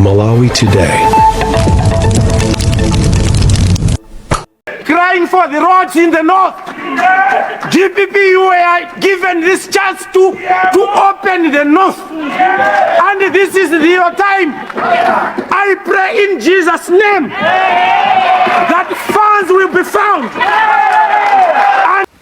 Malawi Today. Crying for the roads in the north. GPP, you were given this chance to open the north. And this is your time. I pray in Jesus' name that funds will be found.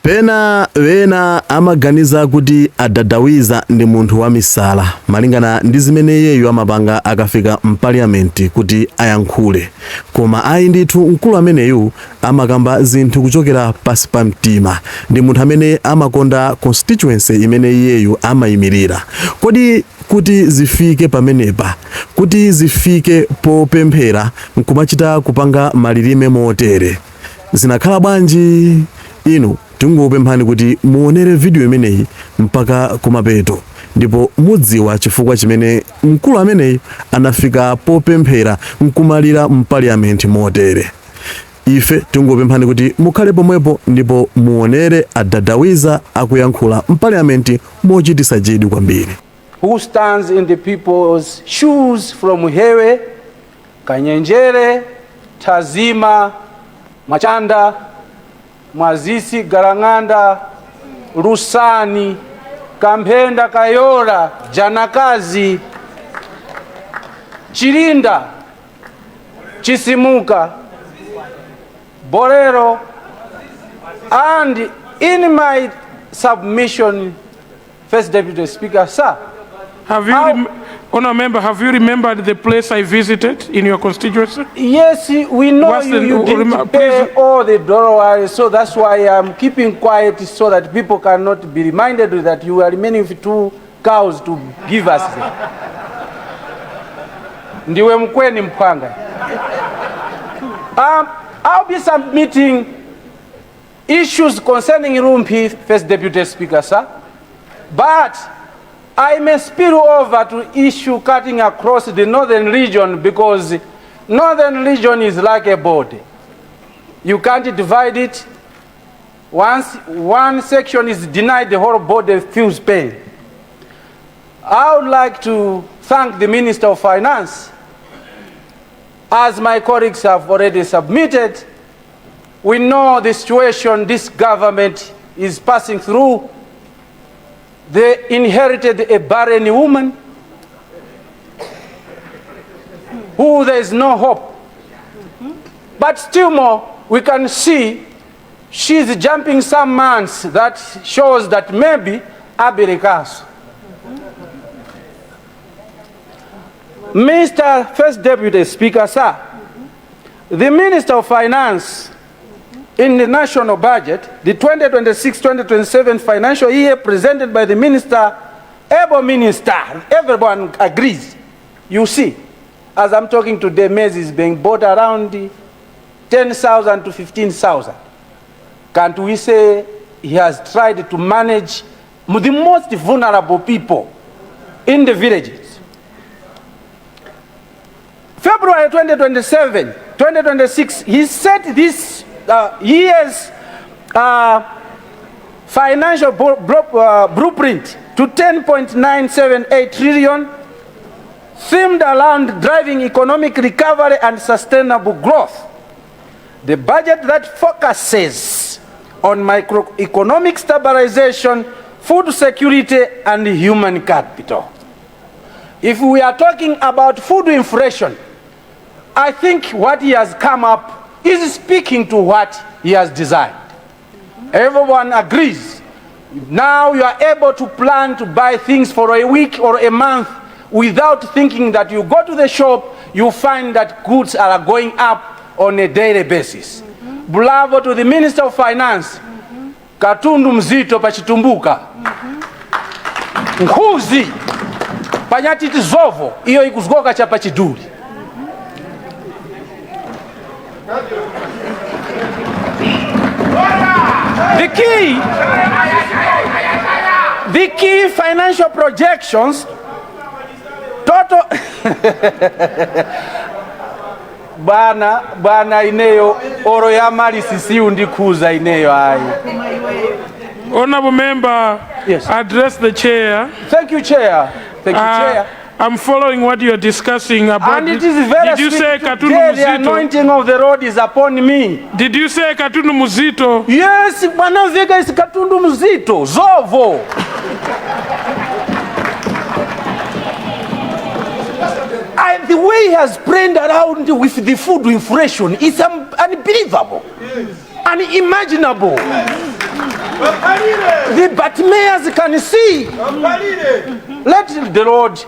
Pena wena amaganiza kuti Adada Wiza ndi munthu wa misala malingana ndi zimene yeyo amapanga akafika mpaliamenti kuti ayankhule, koma ayi ndithu mkulu ameneyu amakamba zinthu kuchokera pasi pa mtima, ndi munthu amene amakonda constituency imene yeyo amayimirira. Kodi kuti zifike pamenepa, kuti zifike popemphera nkumachita kupanga Malirime motere, zinakhala bwanji? Inu tingopemphani kuti muonere video imeneyi mpaka kumapeto ndipo mudziwa chifukwa chimene mkulu ameneyi anafika popemphera nkumalira mpaliamenti motere. Ife tingopemphani kuti mukhale pomwepo ndipo muonere Adada Wiza akuyankhula mpaliamenti mochitisa chidwi kwambiri. Who stands in the people's shoes from Hewe, Kanyenjere, Tazima, Machanda, Mwazisi, Garanganda, Rusani, Kampenda, Kayora, Janakazi, Chirinda, Chisimuka, Borero, and in my submission, First Deputy Speaker, sir, Have you, Honourable Member, have you remembered the place I visited in your constituency? Yes, we know you didn't pay all the dollars, so that's why I'm keeping quiet so that people cannot be reminded that you are remaining with 2 cows to give us. Ndiwe mkweni mpanga. I'll be submitting issues concerning Rumphi, First Deputy Speaker, sir, but I may spill over to issue cutting across the northern region, because northern region is like a body. You can't divide it. Once one section is denied, the whole body feels pain. I would like to thank the Minister of Finance. As my colleagues have already submitted, we know the situation this government is passing through. They inherited a barren woman who there is no hope. But still more, we can see she's jumping some months that shows that maybe Abirika's. Mr. First Deputy Speaker, sir, the Minister of Finance in the national budget, the 2026-2027 financial year presented by the minister, able minister, everyone agrees. You see, as I'm talking today, maize is being bought around 10,000 to 15,000. Can't we say he has tried to manage the most vulnerable people in the villages? February 2027, 2026, he set this year's financial blueprint to 10.978 trillion, themed around driving economic recovery and sustainable growth. The budget that focuses on microeconomic stabilization, food security, and human capital. If we are talking about food inflation, I think what he has come up is speaking to what he has designed. Everyone agrees. Now you are able to plan to buy things for a week or a month without thinking that you go to the shop, you find that goods are going up on a daily basis. Bravo to the Minister of Finance. Katundu mzito pachitumbuka. Nkhuzi panyatiti zovo iyo ikuzgoka cha pachiduli. The key financial projections total bana ineyo oro ya mali sisi undikuza ineyo ai. Honourable Member, yes. Address the chair. Thank you, Chair. Thank you, Chair. I'm following what you're discussing about. And it is very Did you say sweet Katundu today the Muzito? anointing of the Lord is upon me. Did you say Katundu Muzito? Yes, Mwanamvekha is Katundu Muzito, Zovo. The way he has played around with the food inflation is unbelievable, unimaginable. The Batmayers can see. Let the Lord,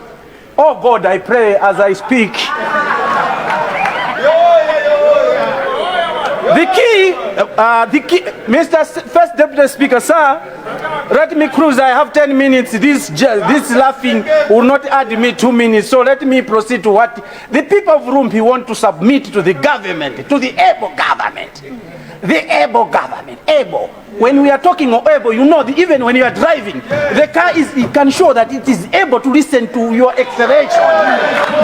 oh God, I pray as I speak. The key, Mr. First Deputy Speaker, sir, let me cruise. I have 10 minutes. This laughing will not add me 2 minutes. So let me proceed to what the people of Rumphi want to submit to the government, to the able government. The able government, able. When we are talking of able, you know, even when you are driving, the car it can show that it is able to listen to your acceleration.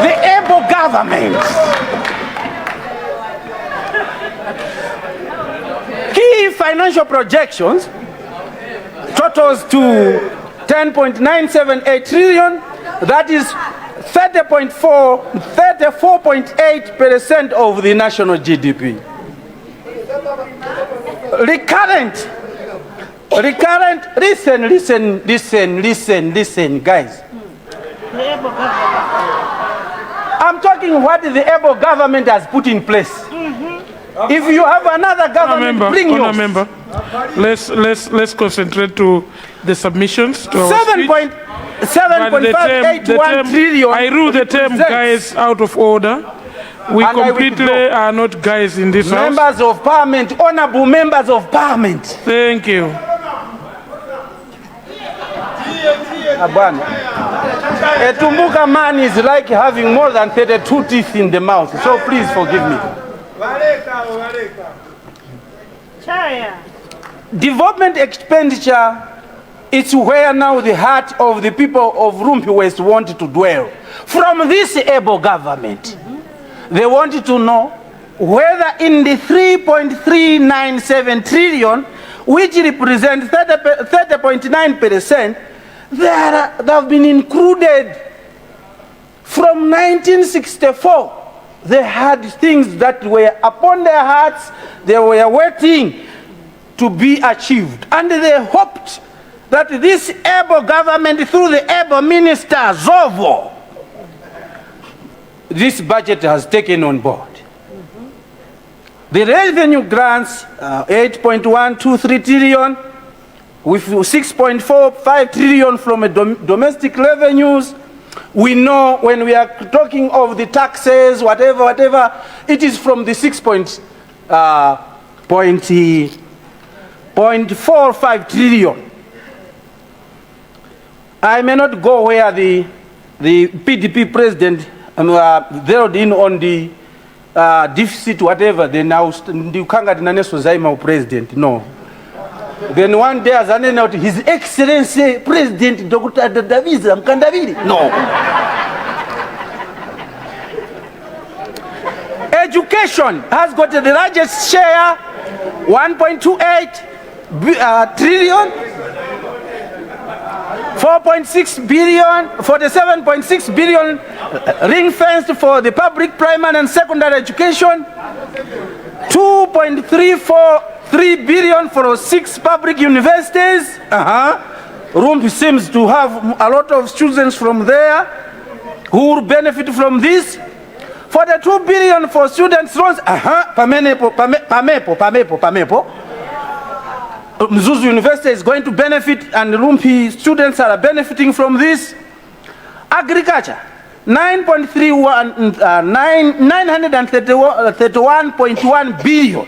The able government. Key financial projections totals to 10.978 trillion. That is 34.8% of the national GDP. Recurrent, listen, guys. I'm talking what the able government has put in place. If you have another government, bring yours. Let's concentrate to the submissions. To 7.581 trillion. I rule the term guys out of order. We completely are not guys in this house. Members of Parliament, honourable members of Parliament. Thank you. A Tumbuka man is like having more than 32 teeth in the mouth, so please forgive me. Development expenditure is where now the heart of the people of Rumphi West want to dwell. From this able government, they wanted to know whether in the 3.397 trillion, which represents 30.9%, they have been included from 1964. They had things that were upon their hearts, they were waiting to be achieved. And they hoped that this able government, through the able minister, Zovo, this budget has taken on board. The revenue grants, 8.123 trillion, with 6.45 trillion from domestic revenues. We know when we are talking of the taxes, whatever, it is from the 6.45 trillion. I may not go where the PDP president zeroed in on the deficit, whatever. Then now the president. No. Then one day, as an out, His Excellency President Dr. Adada Wiza, Mkandaŵire. No. Education has got the largest share, 1.28 trillion, 4.6 billion, 47.6 billion ring-fenced for the public primary and secondary education, 2.343 billion for 6 public universities. Rumphi seems to have a lot of students from there who will benefit from this. For the 2 billion for students loans, Pamepo. Mzuzu University is going to benefit, and Rumphi students are benefiting from this. Agriculture, 931.1 billion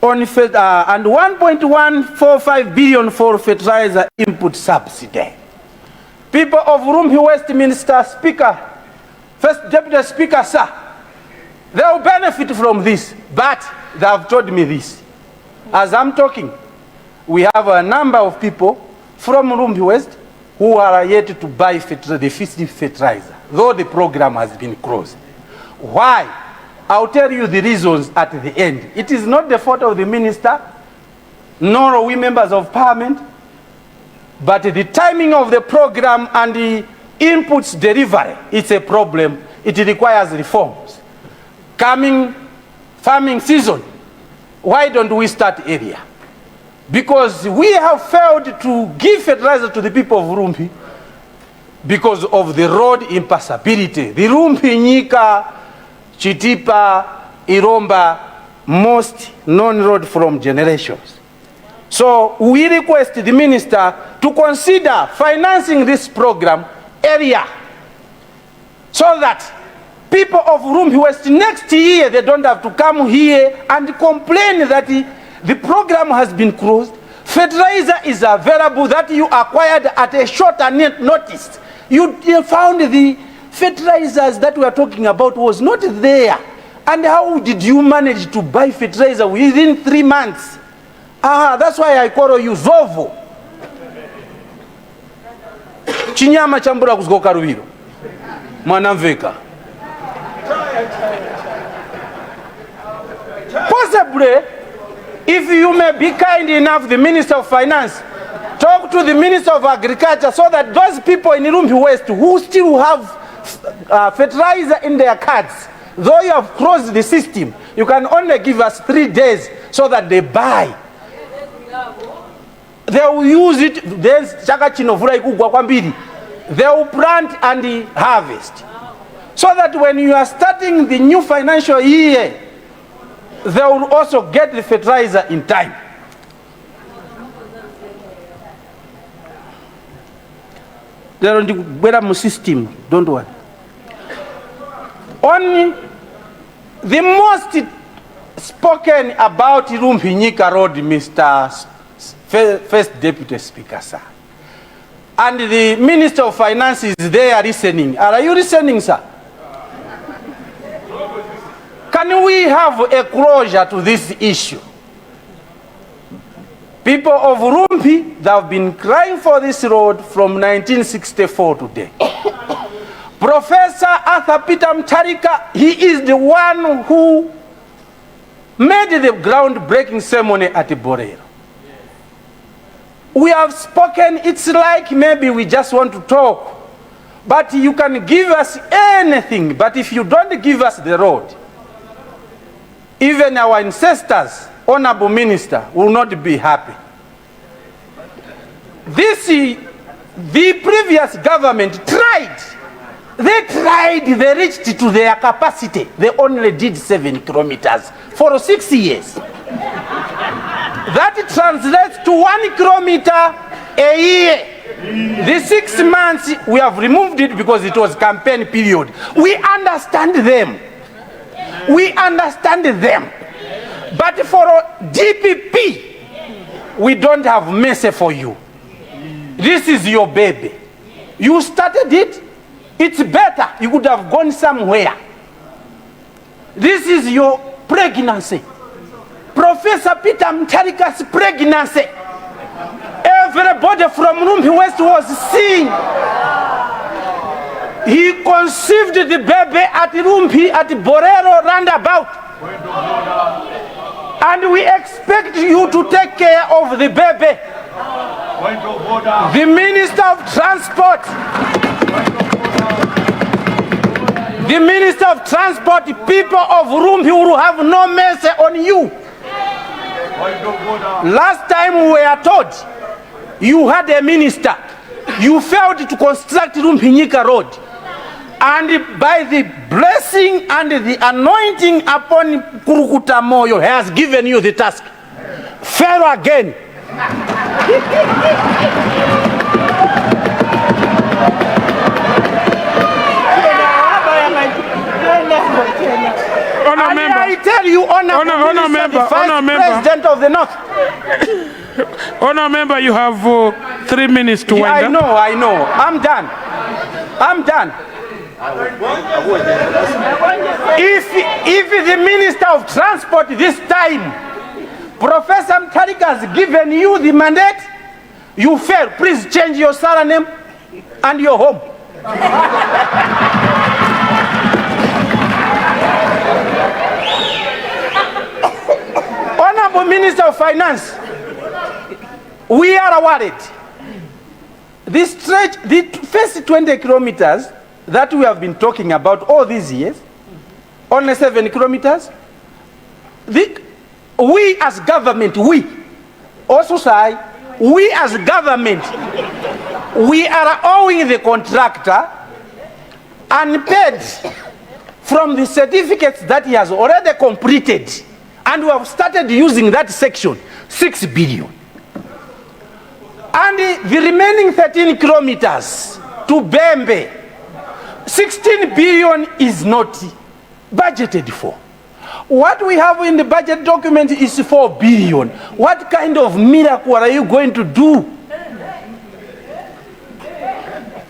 on and 1.145 billion for fertilizer input subsidy. People of Rumphi Westminster Speaker, First Deputy Speaker, sir, they will benefit from this, but they have told me this. As I'm talking, we have a number of people from Rumphi West who are yet to buy the fertilizer, though the program has been closed. Why? I'll tell you the reasons at the end. It is not the fault of the minister, nor are we members of Parliament, but the timing of the program and inputs delivery, it's a problem. It requires reforms. Coming farming season, why don't we start earlier? Because we have failed to give fertilizer to the people of Rumphi because of the road impassability. The Rumphi, Nyika, Chitipa, Iromba, most known road from generations. So we request the minister to consider financing this program earlier so that people of Rumphi West next year, they don't have to come here and complain that the program has been closed. Fertilizer is available that you acquired at a shorter notice. You found the fertilizers that we are talking about was not there. And how did you manage to buy fertilizer within 3 months? That's why I call you Zovo. Chinyama chambura kuzgoka Ruviro. Mwanamvekha. Possibly, if you may be kind enough, the Minister of Finance, talk to the Minister of Agriculture so that those people in Rumphi West who still have fertilizer in their cards, though you have closed the system, you can only give us 3 days so that they buy. They will use it, then they will plant and harvest. So that when you are starting the new financial year, they will also get the fertilizer in time. They are on the better system, don't worry. Only the most spoken about Rumphi Nyika Road, Mr. First Deputy Speaker, sir. And the Minister of Finance is there listening. Are you listening, sir? Can we have a closure to this issue? People of Rumphi, they have been crying for this road from 1964 today. Professor Arthur Peter Mutharika, he is the one who made the groundbreaking ceremony at Borero. We have spoken, it's like maybe we just want to talk. But you can give us anything, but if you don't give us the road, even our ancestors, Honourable Minister, will not be happy. The previous government tried. They tried, they reached to their capacity. They only did 7 kilometers for 6 years. That translates to 1 kilometer a year. The 6 months, we have removed it because it was campaign period. We understand them. We understand them. But for DPP, we don't have mercy for you. This is your baby. You started it. It's better. You could have gone somewhere. This is your pregnancy. Professor Peter Mutharika's pregnancy. Everybody from Rumphi West was seeing. He conceived the baby at Rumphi, at Borero roundabout. And we expect you to take care of the baby. The Minister of Transport. The Minister of Transport, people of Rumphi will have no mercy on you. Last time we were told you had a minister. You failed to construct Rumphi Nyika Road. And by the blessing and the anointing upon Kurukuta Moyo has given you the task. Fail again. I tell you, Honourable Member, President of the North. Honourable Member, you have 3 minutes to wind up. I know. I'm done. If the Minister of Transport this time, Professor Mutharika has given you the mandate, you fail. Please change your surname and your home. Honourable Minister of Finance, we are worried. The first 20 kilometers that we have been talking about all these years, only 7 kilometers, we as government, we as government, we are owing the contractor unpaid from the certificates that he has already completed, and we have started using that section, 6 billion. And the remaining 13 kilometers to Bembe, 16 billion is not budgeted for. What we have in the budget document is 4 billion. What kind of miracle are you going to do?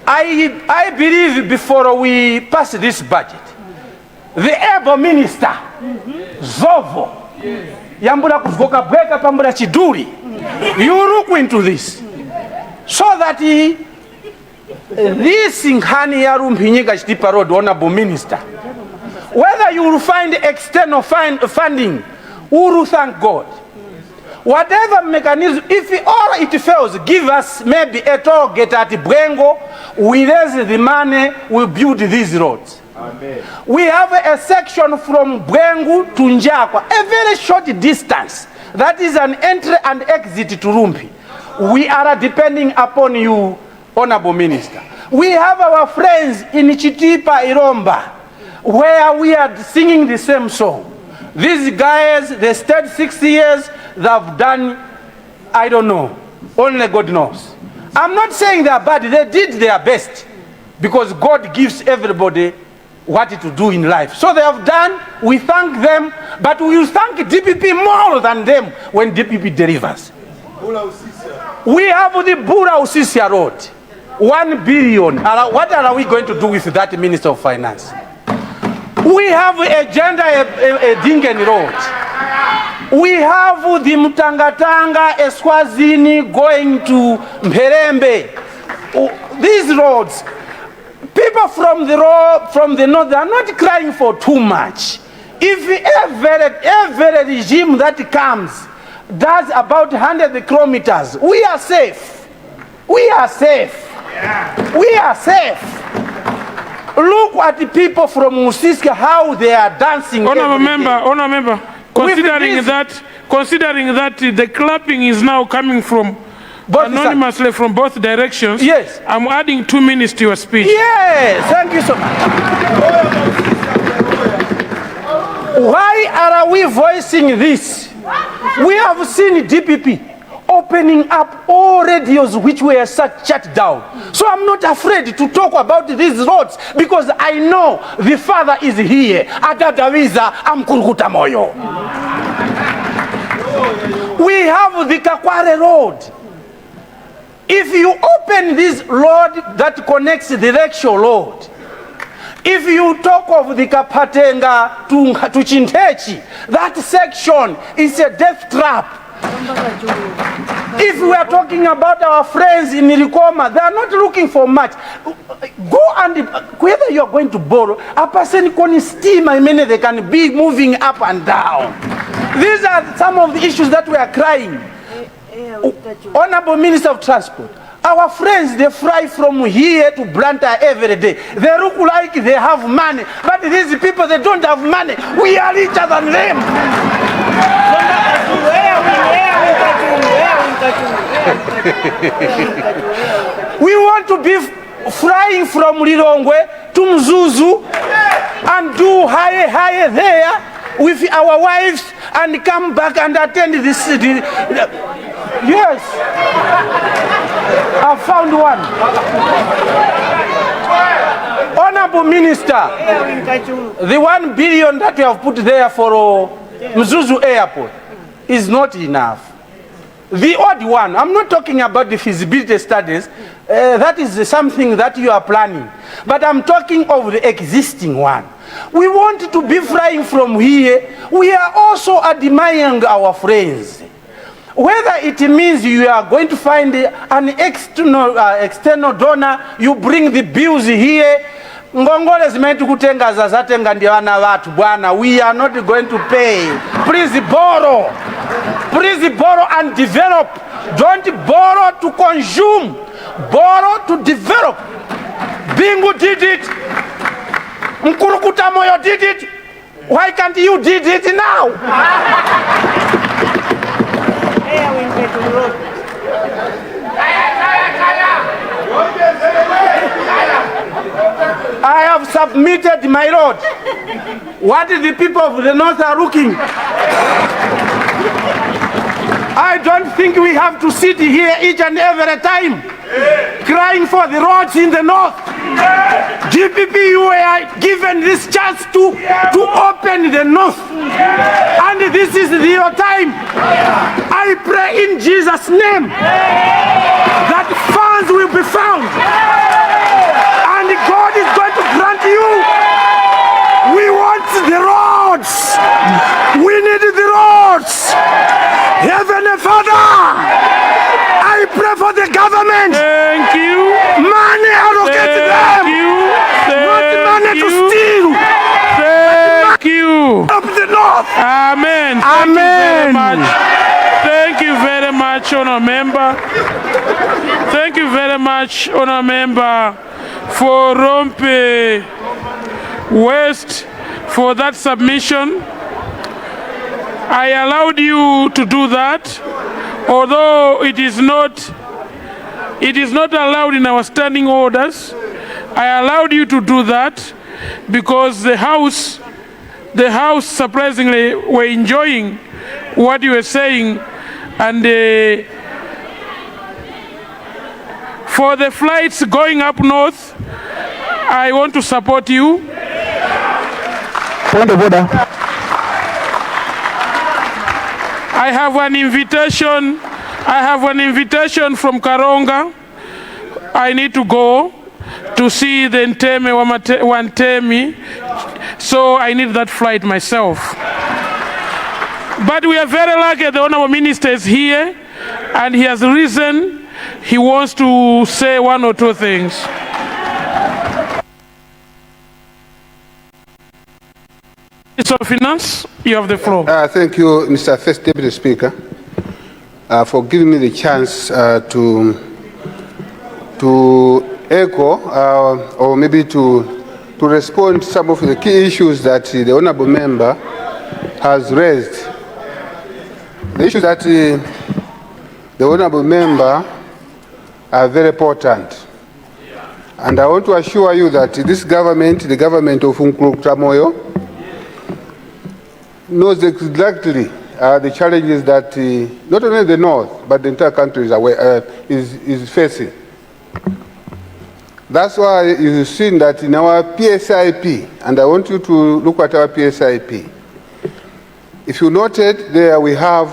I believe before we pass this budget, the able minister, Zovo, Yambula Kuvoka Bweka Pambula Chiduri, you look into this, so that this Singhani ya Rumphi Nyika Chitipa Road, Honourable Minister, whether you will find external funding, we will thank God. Whatever mechanism, if it fails, give us maybe a toll gate at Bwengo, we raise the money, we build these roads. Amen. We have a section from Bwengu to Njakwa, a very short distance. That is an entry and exit to Rumphi. We are depending upon you, Honourable Minister. We have our friends in Chitipa Iromba, where we are singing the same song. These guys, they stayed 6 years, they have done, I don't know, only God knows. I'm not saying they are bad, they did their best, because God gives everybody what to do in life. So they have done, we thank them, but we will thank DPP more than them when DPP delivers. We have the Bura Usisia Road, 1 billion. What are we going to do with that, Minister of Finance? We have a Dingen Road. We have the Mtangatanga, Eswazini going to Mherembe. These roads, people from the north, they are not crying for too much. If every regime that comes does about 100 kilometers, we are safe. We are safe. We are safe. Look at the people from Musiska, how they are dancing. Honourable member, considering that the clapping is now coming from anonymously from both directions. Yes. I'm adding 2 minutes to your speech. Yes, thank you so much. Why are we voicing this? We have seen DPP opening up all radios which were shut down. So I'm not afraid to talk about these roads, because I know the Father is here. Adada Wiza amkurukuta moyo. We have the Kakware Road. If you open this road that connects the Rekshore Road, if you talk of the Kapatenga to Chintechi, that section is a death trap. If we are talking about our friends in Nilikoma, they are not looking for much. Go and, whether you are going to borrow, a person can steam, I mean, they can be moving up and down. These are some of the issues that we are crying. Honourable Minister of Transport, our friends, they fly from here to Blantyre every day. They look like they have money, but these people, they don't have money. We are richer than them. We want to be flying from Lilongwe to Mzuzu and do higher there with our wives and come back and attend this. Yes, I found one. Honourable Minister, the 1 billion that we have put there for Mzuzu Airport is not enough. The odd one, I'm not talking about the feasibility studies, that is something that you are planning, but I'm talking of the existing one. We want to be flying from here. We are also admiring our friends. Whether it means you are going to find an external donor, you bring the bills here. Ngongole zimetu kutenga zazatenga ndiwana watu bwana. We are not going to pay. Please borrow. Please borrow and develop. Don't borrow to consume. Borrow to develop. Bingu did it. Mkurukuta Moyo did it. Why can't you did it now? I have submitted my road. What the people of the north are looking. I don't think we have to sit here each and every time crying for the roads in the north. GPP, you were given this chance to open the north. And this is your time. I pray in Jesus' name that funds will be found. And God is going to grant you. We want the roads. We need the roads. Heavenly Father, I pray for the government. Thank you. Money, allocate them. Not money to steal. Thank you. Up the north. Amen. Amen. Thank you very much, Honourable Member. Thank you very much, Honourable Member, for Rumphi West, for that submission. I allowed you to do that, although it is not allowed in our standing orders. I allowed you to do that because the House surprisingly were enjoying what you were saying, and for the flights going up north, I want to support you. Point of order. I have an invitation from Karonga. I need to go to see the Nteme Wantemi, so I need that flight myself. But we are very lucky the Honourable Minister is here, and he has risen. He wants to say one or two things. Minister of Finance, you have the floor. Thank you, Mr. First Deputy Speaker, for giving me the chance to echo or maybe to respond to some of the key issues that the Honourable Member has raised. The issues that the Honourable Member are very important. And I want to assure you that this government, the government of Mkandaŵire, knows exactly the challenges that not only the North, but the entire country is facing. That's why you've seen that in our PSIP, and I want you to look at our PSIP. If you noted there, we have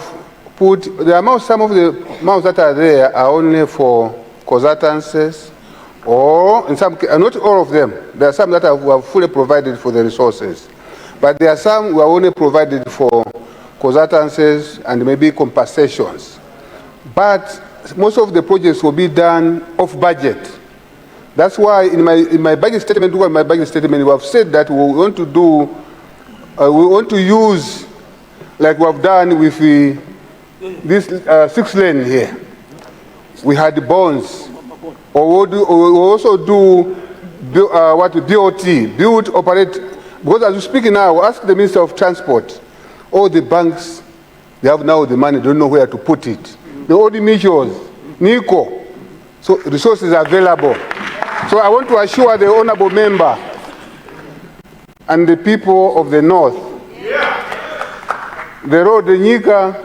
put the amount, some of the amounts that are there are only for consultancies, or in some, not all of them. There are some that are fully provided for the resources. But there are some who are only provided for consultancies and maybe compensations. But most of the projects will be done off budget. That's why in my budget statement, we have said that we want to use, like we have done with this 6-lane here. We had bonds, or we also do BOT, build, operate. Because as we speak now, ask the Minister of Transport. All the banks, they have now the money, don't know where to put it. The old measures, NICO, so resources are available. So I want to assure the Honourable Member and the people of the North, the road, the Nyika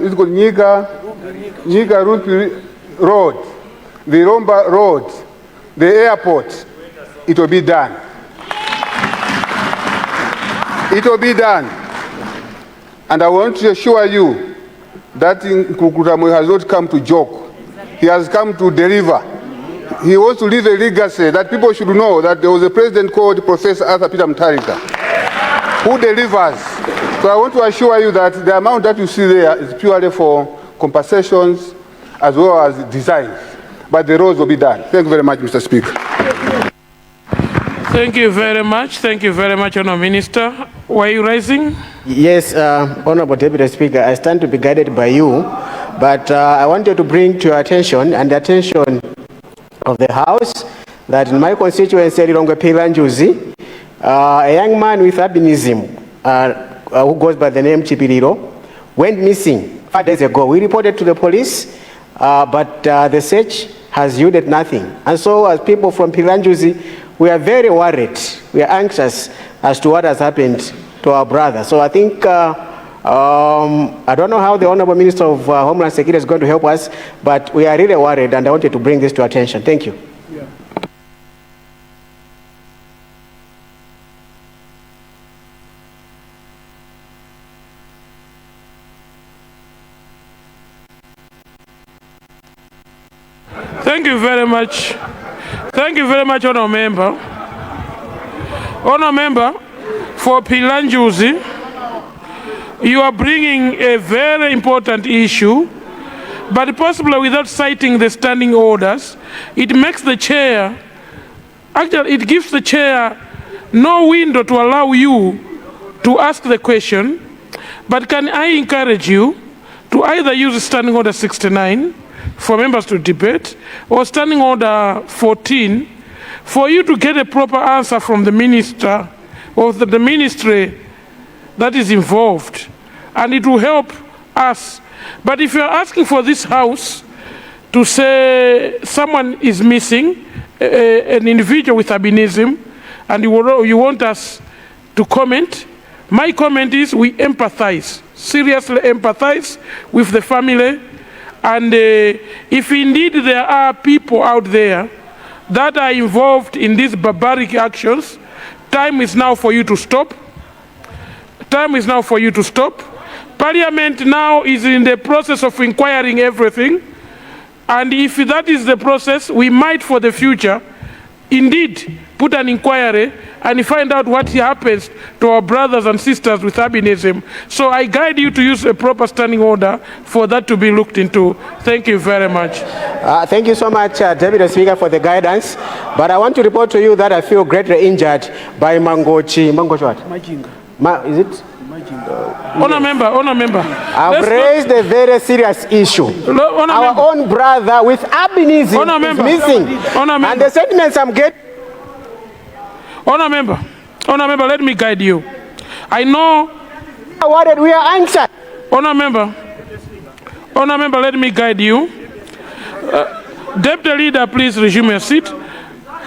Rumphi Road, the Romba Road, the airport, it will be done. It will be done. And I want to assure you that Mkandaŵire has not come to joke. He has come to deliver. He wants to leave a legacy that people should know that there was a president called Professor Arthur Peter Mutharika who delivers. So I want to assure you that the amount that you see there is purely for compensations as well as design. But the roads will be done. Thank you very much, Mr. Speaker. Thank you very much. Thank you very much, Honourable Minister. Were you rising? Yes, Honourable Deputy Speaker, I stand to be guided by you, but I wanted to bring to your attention and the attention of the House that in my constituency, Lilongwe Pilanjuzi, a young man with albinism who goes by the name Chipiriro went missing 5 days ago. We reported to the police, but the search has yielded nothing. And so as people from Pilanjuzi, we are very worried. We are anxious as to what has happened to our brother. So I think, I don't know how the Honourable Minister of Homeland Security is going to help us, but we are really worried, and I wanted to bring this to attention. Thank you. Thank you very much. Thank you very much, Honourable Member. Honourable Member, for Pilanjuzi, you are bringing a very important issue, but possibly without citing the standing orders, it makes the chair, actually it gives the chair no window to allow you to ask the question. But can I encourage you to either use standing order 69 for members to debate, or standing order 14 for you to get a proper answer from the minister or the ministry that is involved, and it will help us. But if you are asking for this house to say someone is missing, an individual with albinism, and you want us to comment, my comment is we empathize, seriously empathize with the family. And if indeed there are people out there that are involved in these barbaric actions, time is now for you to stop. Time is now for you to stop. Parliament now is in the process of inquiring everything. And if that is the process, we might for the future indeed put an inquiry and find out what happens to our brothers and sisters with albinism. So I guide you to use a proper standing order for that to be looked into. Thank you very much. Thank you so much, Deputy Speaker, for the guidance. But I want to report to you that I feel greatly injured by Mangochi. Mangochi what? Majinga. Is it? Honourable Member. I've raised a very serious issue. Our own brother with albinism is missing. And the statements I'm getting. Honourable Member, let me guide you. I know. We are anxious. Honourable Member, let me guide you. Deputy Leader, please resume your seat.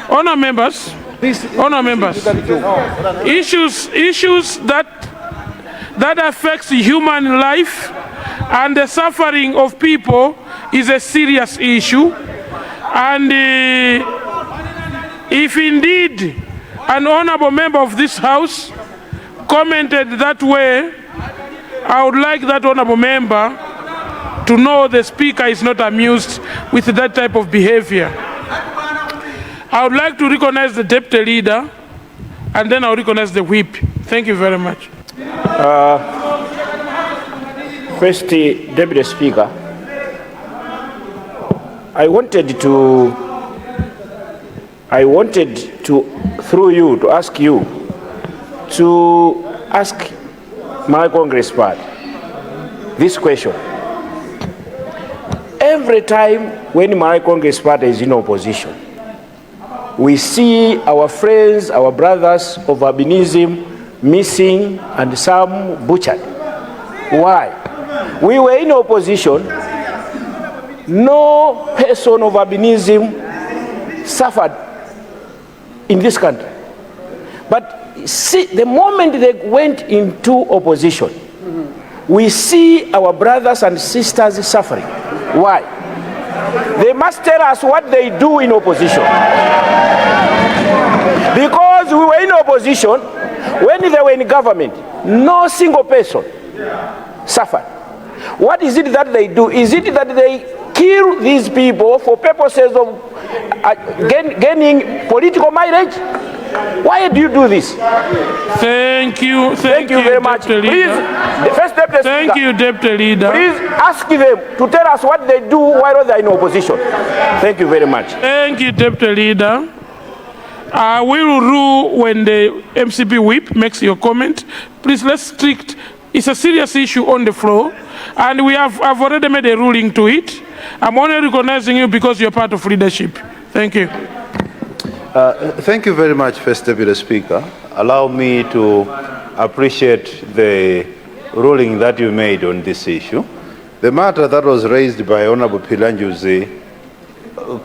Honourable members, issues that affects human life and the suffering of people is a serious issue. And if indeed an honourable member of this house commented that way, I would like that honourable member to know the speaker is not amused with that type of behavior. I would like to recognize the deputy leader, and then I'll recognize the whip. Thank you very much. First, Deputy Speaker, I wanted to, through you, to ask you to ask my Congress party this question. Every time when my Congress party is in opposition, we see our friends, our brothers of albinism missing and some butchered. Why? We were in opposition, no person of albinism suffered in this country. But see, the moment they went into opposition, we see our brothers and sisters suffering. Why? They must tell us what they do in opposition. Because we were in opposition, when they were in government, no single person suffered. What is it that they do? Is it that they kill these people for purposes of gaining political mileage? Why do you do this? Thank you very much. Please, the first Deputy Speaker, thank you, Deputy Leader. Please ask them to tell us what they do while they are in opposition. Thank you very much. Thank you, Deputy Leader. I will rule when the MCP whip makes your comment. Please, let's strict. It's a serious issue on the floor, and I've already made a ruling to it. I'm only recognizing you because you're part of leadership. Thank you. Thank you very much, First Deputy Speaker. Allow me to appreciate the ruling that you made on this issue. The matter that was raised by Honourable Philanjuzi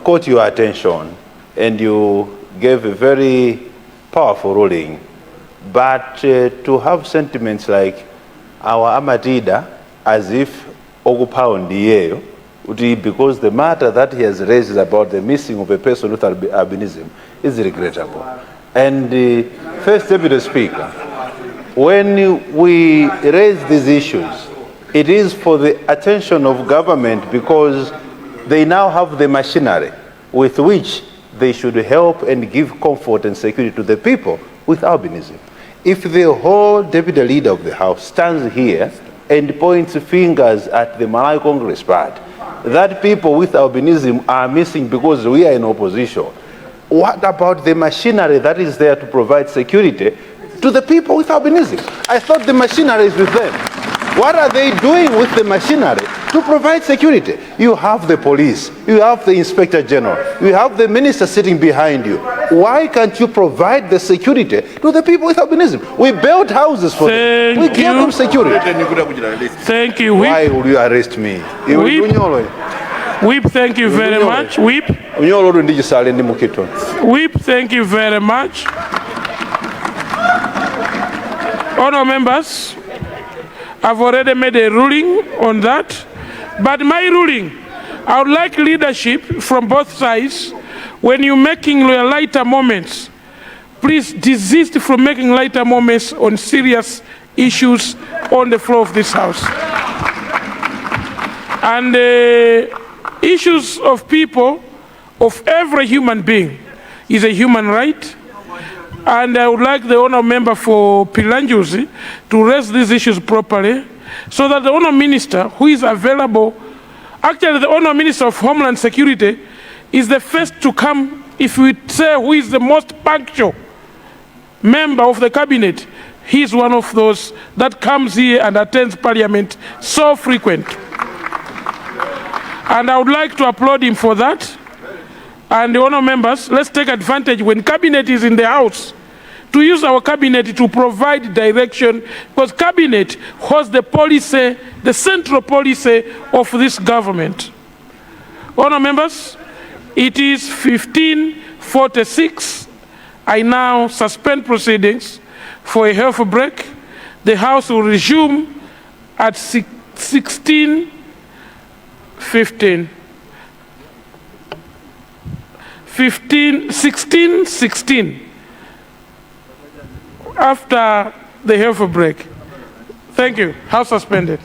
caught your attention and you gave a very powerful ruling. But to have sentiments like our Amatida as if Ogupaundi because the matter that he has raised is about the missing of a person with albinism is regrettable. And First Deputy Speaker, when we raise these issues, it is for the attention of government because they now have the machinery with which they should help and give comfort and security to the people with albinism. If the whole deputy leader of the House stands here and points fingers at the Malawi Congress Party, that people with albinism are missing because we are in opposition, what about the machinery that is there to provide security to the people with albinism? I thought the machinery is with them. What are they doing with the machinery to provide security? You have the police, you have the Inspector General, you have the minister sitting behind you. Why can't you provide the security to the people with albinism? We built houses for them. We gave them security. Thank you, Whip. Why will you arrest me? Whip, thank you very much. Whip, thank you very much. Honourable members, I've already made a ruling on that, but my ruling, I would like leadership from both sides. When you're making lighter moments, please desist from making lighter moments on serious issues on the floor of this House. And issues of people, of every human being, is a human right. And I would like the Honourable Member for Philanjuzi to raise these issues properly so that the Honourable Minister, who is available, actually the Honourable Minister of Homeland Security is the first to come, if we say who is the most punctual member of the cabinet, he is one of those that comes here and attends Parliament so frequent. And I would like to applaud him for that. And the honourable members, let's take advantage when cabinet is in the House to use our cabinet to provide direction, because cabinet holds the policy, the central policy of this government. Honourable members, it is 15:46. I now suspend proceedings for a health break. The House will resume at 16:16 after the health break. Thank you. House suspended.